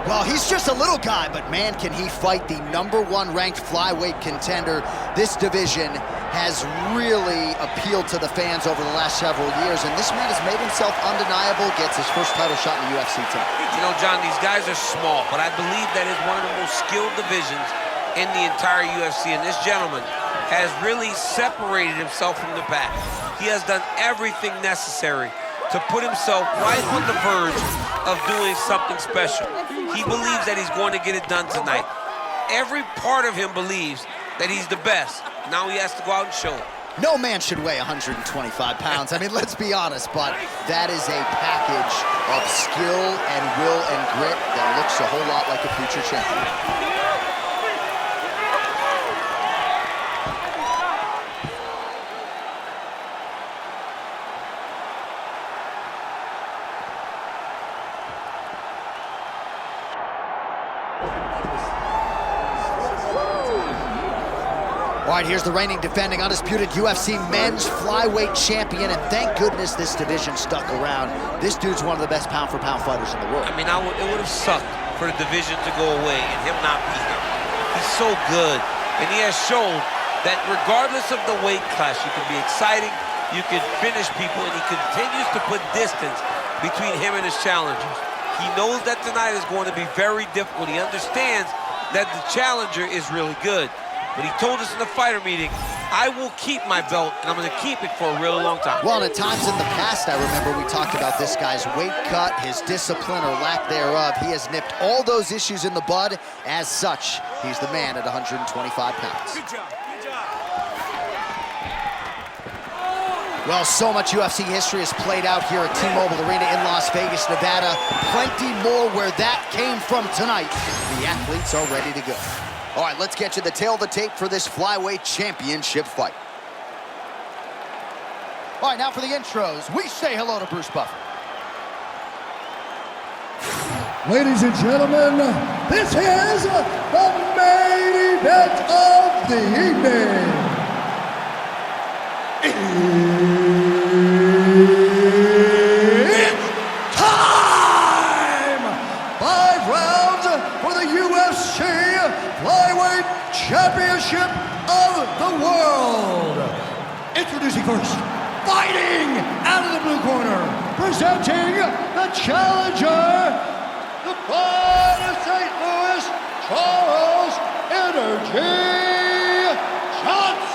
Well, he's just a little guy, but man, can he fight the #1 ranked flyweight contender. This division has really appealed to the fans over the last several years, and this man has made himself undeniable, gets his first title shot in the UFC tonight. You know, John, these guys are small, but I believe that is one of the most skilled divisions in the entire UFC, and this gentleman has really separated himself from the pack. He has done everything necessary to put himself right on the verge of doing something special. He believes that he's going to get it done tonight. Every part of him believes that he's the best. Now he has to go out and show it. No man should weigh 125 pounds. I mean, let's be honest, but that is a package of skill and will and grit that looks a whole lot like a future champion. All right, here's the reigning, defending, undisputed UFC men's flyweight champion, and thank goodness this division stuck around. This dude's one of the best pound-for-pound fighters in the world. I mean, it would have sucked for the division to go away and him not be here. He's so good, and he has shown that regardless of the weight class, you can be exciting, you can finish people, and he continues to put distance between him and his challengers. He knows that tonight is going to be very difficult. He understands that the challenger is really good. But he told us in the fighter meeting, I will keep my belt, and I'm going to keep it for a really long time. Well, and at times in the past, I remember we talked about this guy's weight cut, his discipline or lack thereof. He has nipped all those issues in the bud. As such, he's the man at 125 pounds. Good job. Good job. Well, so much UFC history has played out here at T-Mobile Arena in Las Vegas, Nevada. Plenty more where that came from tonight. The athletes are ready to go. All right, let's get you the tail of the tape for this flyweight championship fight. All right, now for the intros, we say hello to Bruce Buffer. Ladies and gentlemen, this is the main event of the evening. It's time! 5 rounds for the UFC Flyweight Championship of the world. Introducing first, fighting out of the blue corner, presenting the challenger, the pride of St. Louis, Charles Energy Johnson.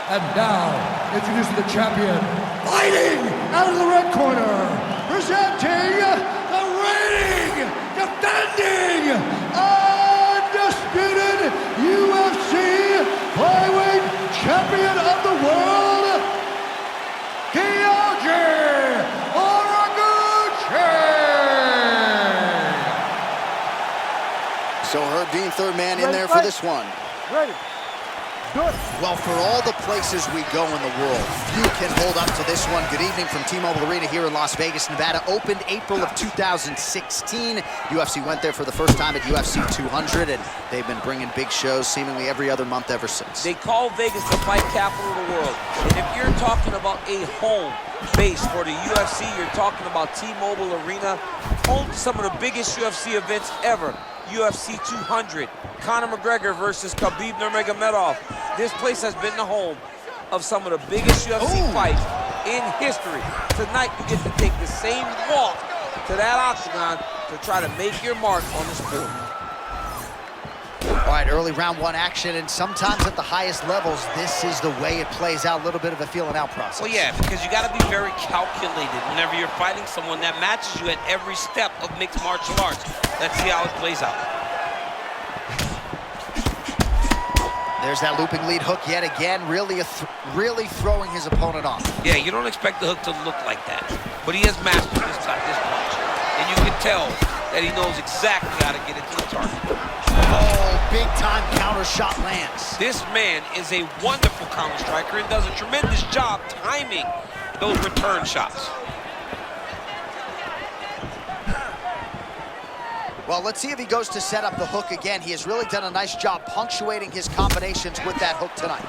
And now, introducing the champion, fighting out of the red corner, presenting the reigning, defending, undisputed UFC flyweight champion of the world, Kyoji Horiguchi. So Herb Dean, third man in there for this one. Ready. Good. Well, for all the places we go in the world, few can hold up to this one. Good evening from T-Mobile Arena here in Las Vegas, Nevada. Opened April of 2016. UFC went there for the first time at UFC 200, and they've been bringing big shows seemingly every other month ever since. They call Vegas the fight capital of the world. And if you're talking about a home base for the UFC, you're talking about T-Mobile Arena, home to some of the biggest UFC events ever. UFC 200, Conor McGregor versus Khabib Nurmagomedov. This place has been the home of some of the biggest UFC fights in history. Tonight, you get to take the same walk to that octagon to try to make your mark on the sport. All right, early round one action, and sometimes at the highest levels, this is the way it plays out, a little bit of a feeling out process. Well, yeah, because you got to be very calculated whenever you're fighting someone that matches you at every step of mixed martial arts. Let's see how it plays out. There's that looping lead hook yet again, really throwing his opponent off. Yeah, you don't expect the hook to look like that, but he has mastered this punch. And you can tell that he knows exactly how to get it to the target. Oh, big time counter shot lands. This man is a wonderful counter striker and does a tremendous job timing those return shots. Well, let's see if he goes to set up the hook again. He has really done a nice job punctuating his combinations with that hook tonight.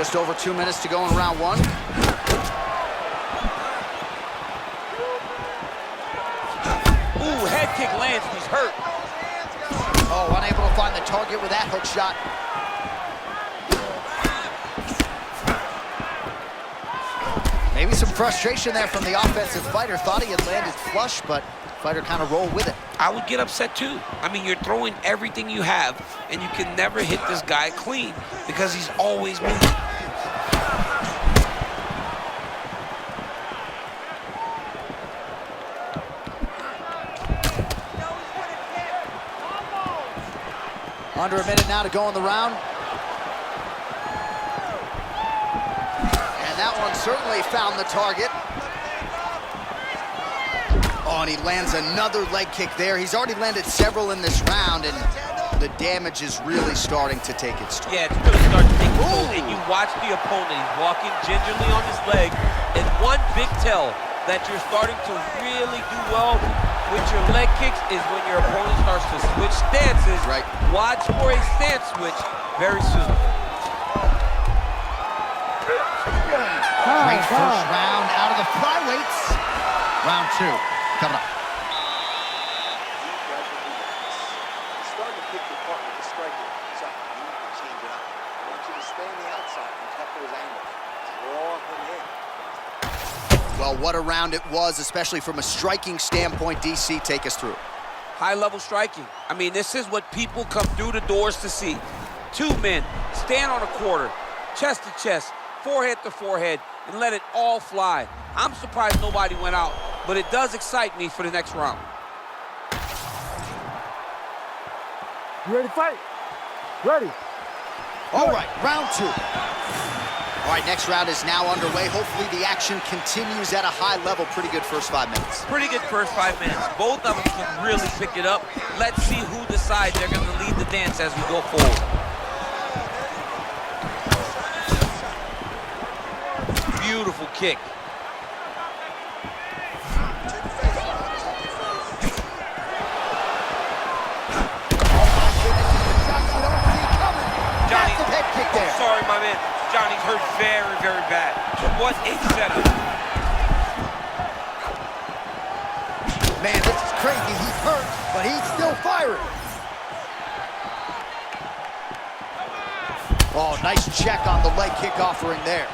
Just over 2 minutes to go in round one. Ooh, head kick lands, he's hurt. Oh, unable to find the target with that hook shot. Maybe some frustration there from the offensive fighter. Thought he had landed flush, but fighter kind of rolled with it. I would get upset too. I mean, you're throwing everything you have, and you can never hit this guy clean because he's always moving. Under a minute now to go in the round. And that one certainly found the target. Oh, and he lands another leg kick there. He's already landed several in this round, and the damage is really starting to take its toll. Yeah, it's really starting to take its toll. And you watch the opponent, he's walking gingerly on his leg. And one big tell that you're starting to really do well with your leg kicks is when your opponent starts to switch stances. Right. Watch for a stance switch very soon. Great first round out of the flyweights. Round two coming up. Starting to pick your partner with the striker. So you need to change it up. I want you to stay on the outside and cut those angles. Draw him in. Well, what a round it was, especially from a striking standpoint. DC, take us through. High-level striking. I mean, this is what people come through the doors to see. Two men stand on a quarter, chest to chest, forehead to forehead, and let it all fly. I'm surprised nobody went out, but it does excite me for the next round. You ready to fight? Ready. All right, round two. All right, next round is now underway. Hopefully the action continues at a high level. Pretty good first 5 minutes. Pretty good first 5 minutes. Both of them can really pick it up. Let's see who decides they're going to lead the dance as we go forward. Beautiful kick. Johnny, head kick there. Sorry, my man. Johnny's hurt very, very bad. What a setup. Man, this is crazy. He's hurt, but he's still firing. Oh, nice check on the leg kick offering there.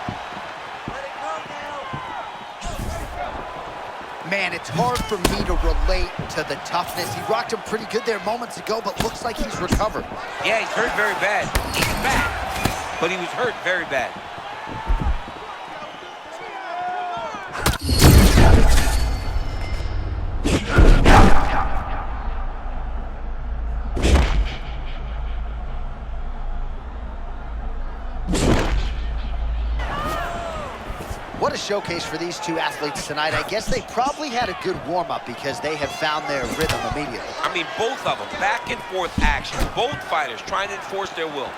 Man, it's hard for me to relate to the toughness. He rocked him pretty good there moments ago, but looks like he's recovered. Yeah, he's hurt very bad. He's back, but he was hurt very bad. What a showcase for these two athletes tonight. I guess they probably had a good warm-up because they have found their rhythm immediately. I mean, both of them, back and forth action. Both fighters trying to enforce their will.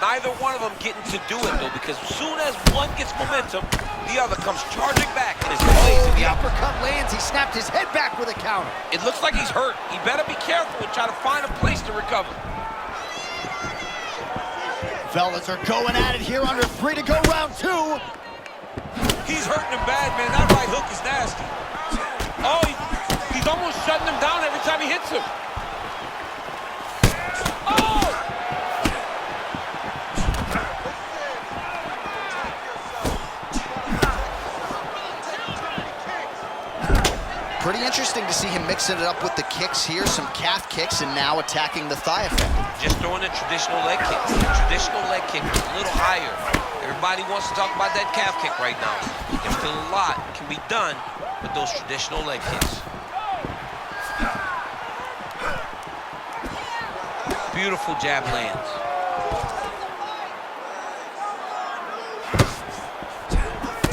Neither one of them getting to do it, though, because as soon as one gets momentum, the other comes charging back and is blazing The the uppercut lands. He snapped his head back with a counter. It looks like he's hurt. He better be careful and try to find a place to recover. Fellas are going at it here under 3 to go, round two. He's hurting him bad, man. That right hook is nasty. Oh, he's almost shutting him down every time he hits him. Oh! Pretty interesting to see him mixing it up with the kicks here, some calf kicks, and now attacking the thigh effect. Just throwing a traditional leg kick. The traditional leg kick is a little higher. Everybody wants to talk about that calf kick right now. There's still a lot can be done with those traditional leg kicks. Beautiful jab lands.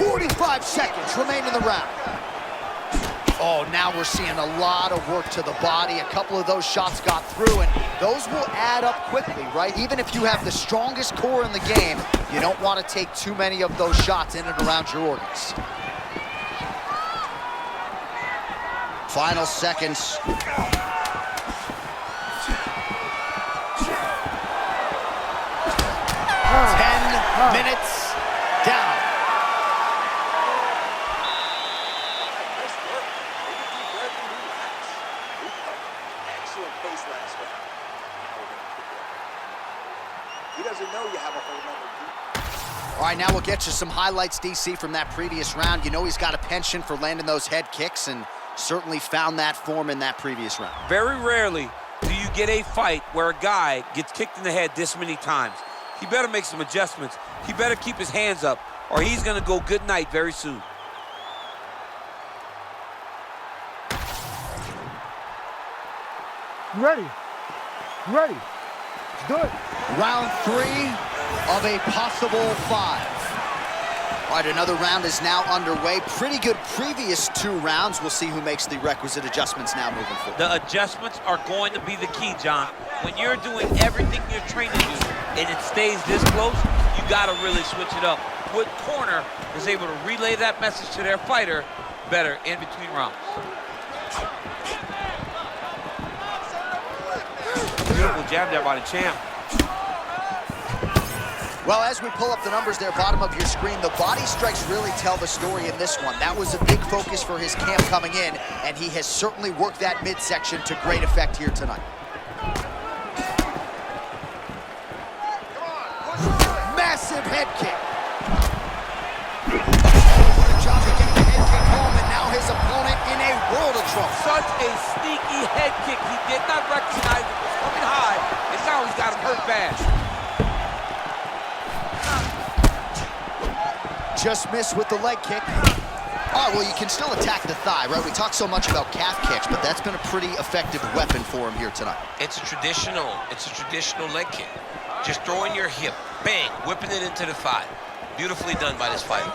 .45 seconds remain in the round. Oh, now we're seeing a lot of work to the body. A couple of those shots got through, and those will add up quickly, right? Even if you have the strongest core in the game, you don't want to take too many of those shots in and around your organs. Final seconds. 10 minutes excellent pace last round. Now we're going to pick it up. He doesn't know you have a hold on the deep. All right, now we'll get you some highlights, DC, from that previous round. You know he's got a penchant for landing those head kicks, and certainly found that form in that previous round. Very rarely do you get a fight where a guy gets kicked in the head this many times. He better make some adjustments. He better keep his hands up, or he's going to go good night very soon. You ready? You ready? Let's do it. Round 3 of a possible 5. All right, another round is now underway. Pretty good previous 2 rounds. We'll see who makes the requisite adjustments now moving forward. The adjustments are going to be the key, John. When you're doing everything you're trained to do and it stays this close, you got to really switch it up. What corner is able to relay that message to their fighter better in between rounds? Beautiful jab there by the champ. Well, as we pull up the numbers there, bottom of your screen, the body strikes really tell the story in this one. That was a big focus for his camp coming in, and he has certainly worked that midsection to great effect here tonight. Massive head kick. What a job to get the head kick home, and now his opponent in a world of trouble. Such a sneaky head kick. He did not recognize it was coming high, and now he's got him hurt bad. Just missed with the leg kick. All right, well, you can still attack the thigh, right? We talk so much about calf kicks, but that's been a pretty effective weapon for him here tonight. It's a traditional leg kick. Just throwing your hip, bang, whipping it into the thigh. Beautifully done by this fighter.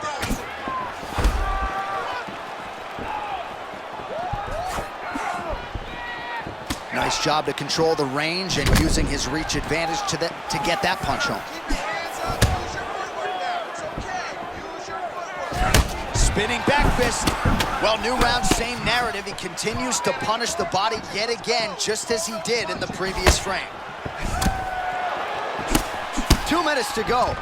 Nice job to control the range and using his reach advantage to get that punch home. Spinning back fist. Well, new round, same narrative. He continues to punish the body yet again, just as he did in the previous frame. 2 minutes to go.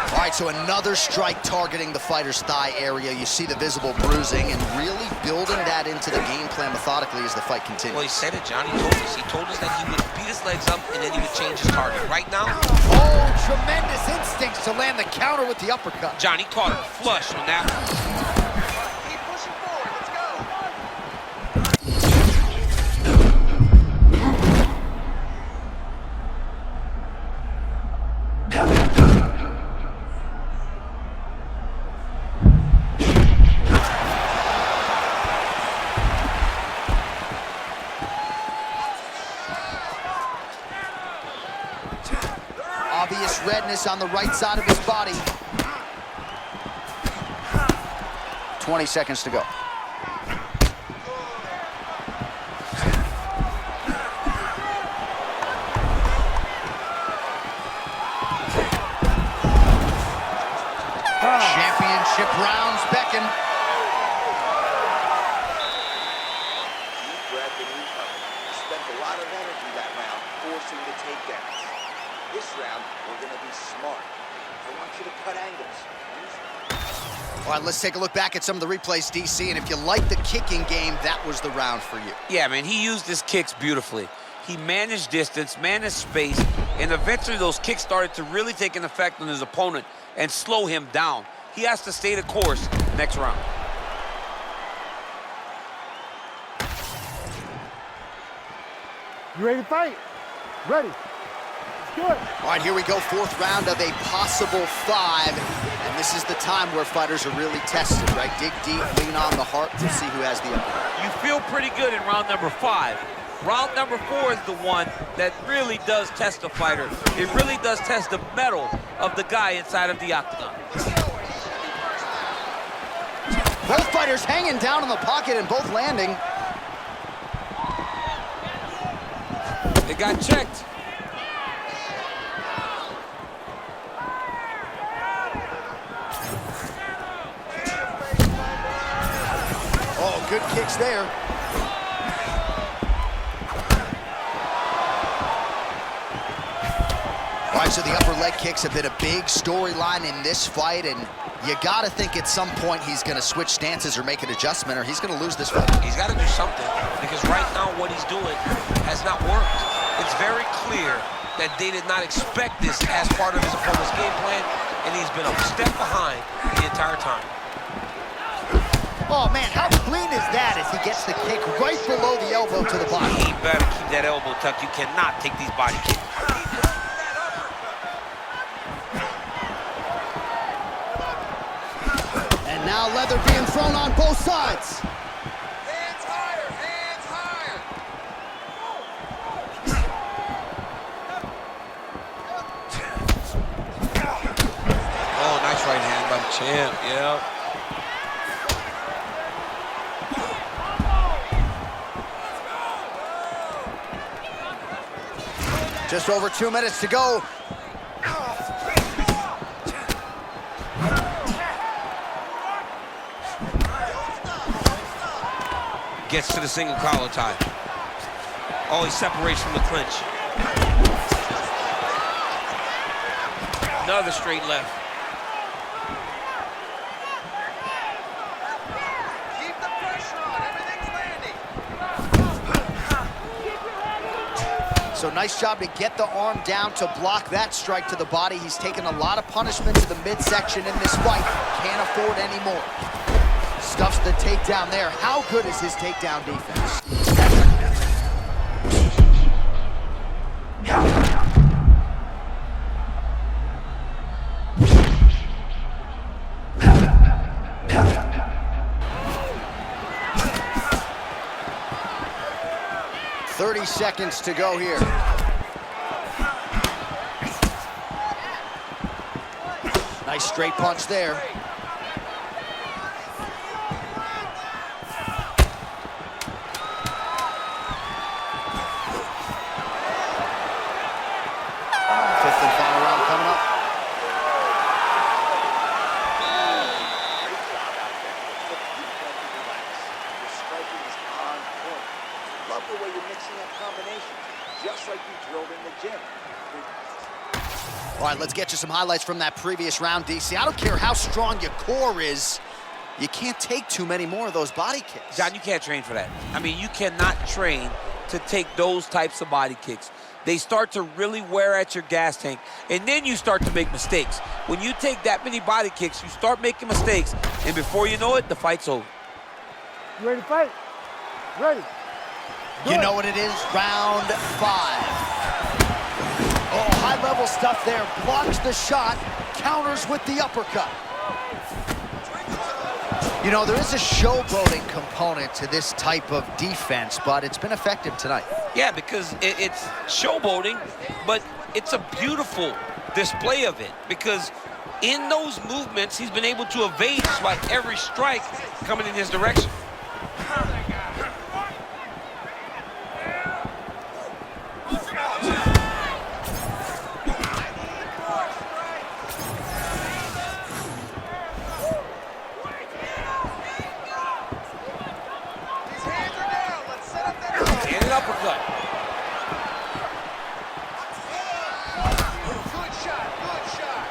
All right, so another strike targeting the fighter's thigh area. You see the visible bruising and really building that into the game plan methodically as the fight continues. Well, he said it, John. He told us that he would beat his legs up and then he would change his target. Right now, oh, tremendous instincts to land the counter with the uppercut. John, he caught him flush on that one. Keep pushing forward. Let's go. Obvious redness on the right side of his body. 20 seconds to go. Championship rounds beckon. Deep breath and recover. Spent a lot of energy that round forcing the takedowns. This round, we're going to be smart. I want you to cut angles. All right, let's take a look back at some of the replays, DC, and if you like the kicking game, that was the round for you. Yeah, man, he used his kicks beautifully. He managed distance, managed space, and eventually those kicks started to really take an effect on his opponent and slow him down. He has to stay the course next round. You ready to fight? Ready. Good. All right, here we go, 4th round of a possible 5. And this is the time where fighters are really tested, right? Dig deep, lean on the heart to see who has the upper. You feel pretty good in round number 5. Round number 4 is the one that really does test the fighter. It really does test the mettle of the guy inside of the octagon. Both fighters hanging down in the pocket and both landing. They got checked. Oh, good kicks there. All right, so the upper leg kicks have been a big storyline in this fight, and you gotta think at some point he's gonna switch stances or make an adjustment, or he's gonna lose this fight. He's got to do something, because right now what he's doing has not worked. It's very clear that they did not expect this as part of his opponent's game plan, and he's been a step behind the entire time. Oh man, how clean is that as he gets the kick right below the elbow to the body? He better keep that elbow tucked. You cannot take these body kicks. And now leather being thrown on both sides. Hands higher, hands higher. Oh, nice right hand by the champ, yeah. Just over 2 minutes to go. Gets to the single collar tie. Oh, he separates from the clinch. Another straight left. Keep the pressure on, everything's landing. So nice job to get the arm down to block that strike to the body. He's taken a lot of punishment to the midsection in this fight. Can't afford any more. Stuffs the takedown there. How good is his takedown defense? Seconds to go here. Nice straight punch there. Fifth and final round coming up. Great job out there. Look, you can't be relaxed. Your striking is on point. Love the way you're mixing up combinations, just like you drilled in the gym. All right, let's get you some highlights from that previous round, DC. I don't care how strong your core is, you can't take too many more of those body kicks. John, you can't train for that. I mean, you cannot train to take those types of body kicks. They start to really wear at your gas tank, and then you start to make mistakes. When you take that many body kicks, you start making mistakes, and before you know it, the fight's over. You ready to fight? Ready. You know what it is? Round 5. Oh, high-level stuff there. Blocks the shot, counters with the uppercut. You know, there is a showboating component to this type of defense, but it's been effective tonight. Yeah, because it's showboating, but it's a beautiful display of it, because in those movements, he's been able to evade just about every strike coming in his direction. Uppercut. Good shot, good shot.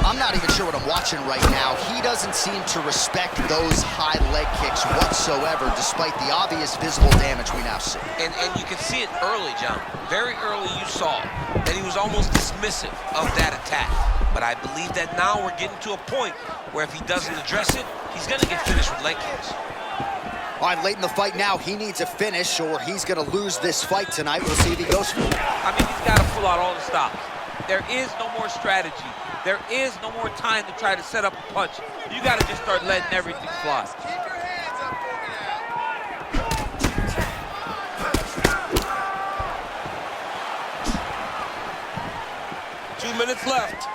I'm not even sure what I'm watching right now. He doesn't seem to respect those high leg kicks whatsoever, despite the obvious visible damage we now see. And you can see it early, John. Very early you saw that he was almost dismissive of that attack. But I believe that now we're getting to a point where if he doesn't address it, he's going to get finished with leg kicks. All right, late in the fight now, he needs a finish or he's going to lose this fight tonight. We'll see if he goes for it. I mean, he's got to pull out all the stops. There is no more strategy. There is no more time to try to set up a punch. You got to just start letting everything fly. Keep your hands up over now. 2 minutes left.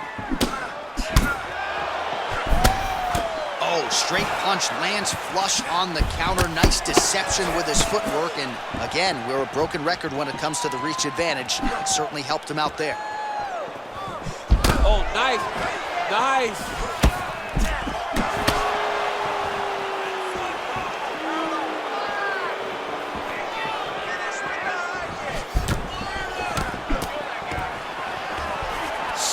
Oh, straight punch lands flush on the counter. Nice deception with his footwork. And again, we're a broken record when it comes to the reach advantage. Certainly helped him out there. Oh, nice. Nice.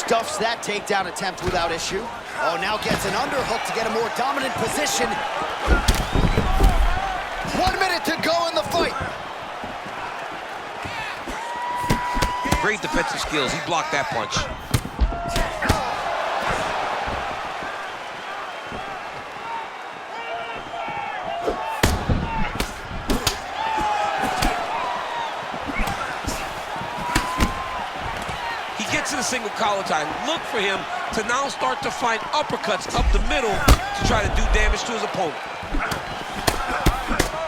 Stuffs that takedown attempt without issue. Oh, now gets an underhook to get a more dominant position. 1 minute to go in the fight. Great defensive skills. He blocked that punch. He gets in a single collar tie. Look for him to now start to find uppercuts up the middle to try to do damage to his opponent.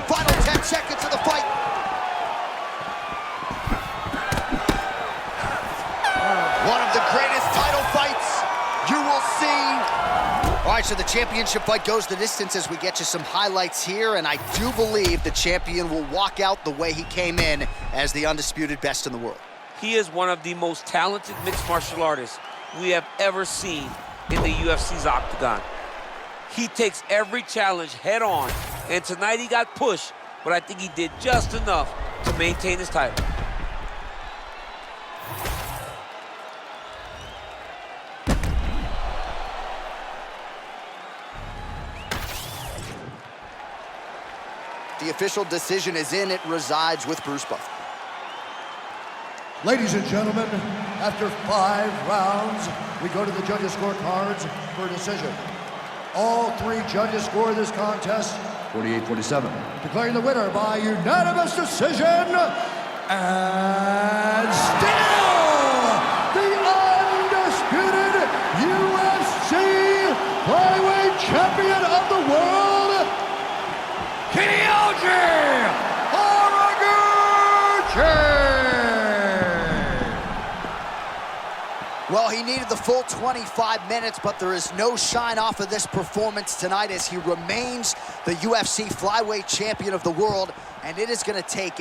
Final 10 seconds of the fight. One of the greatest title fights you will see. All right, so the championship fight goes the distance as we get you some highlights here, and I do believe the champion will walk out the way he came in as the undisputed best in the world. He is one of the most talented mixed martial artists we have ever seen in the UFC's octagon. He takes every challenge head on, and tonight he got pushed, but I think he did just enough to maintain his title. The official decision is in. It resides with Bruce Buffer. Ladies and gentlemen, after 5 rounds, we go to the judges' scorecards for a decision. All 3 judges score this contest 48-47. Declaring the winner by unanimous decision, and still the undisputed UFC flyweight champion of the world, Kyoji Horiguchi! Well, he needed the full 25 minutes, but there is no shine off of this performance tonight as he remains the UFC flyweight champion of the world, and it is going to take a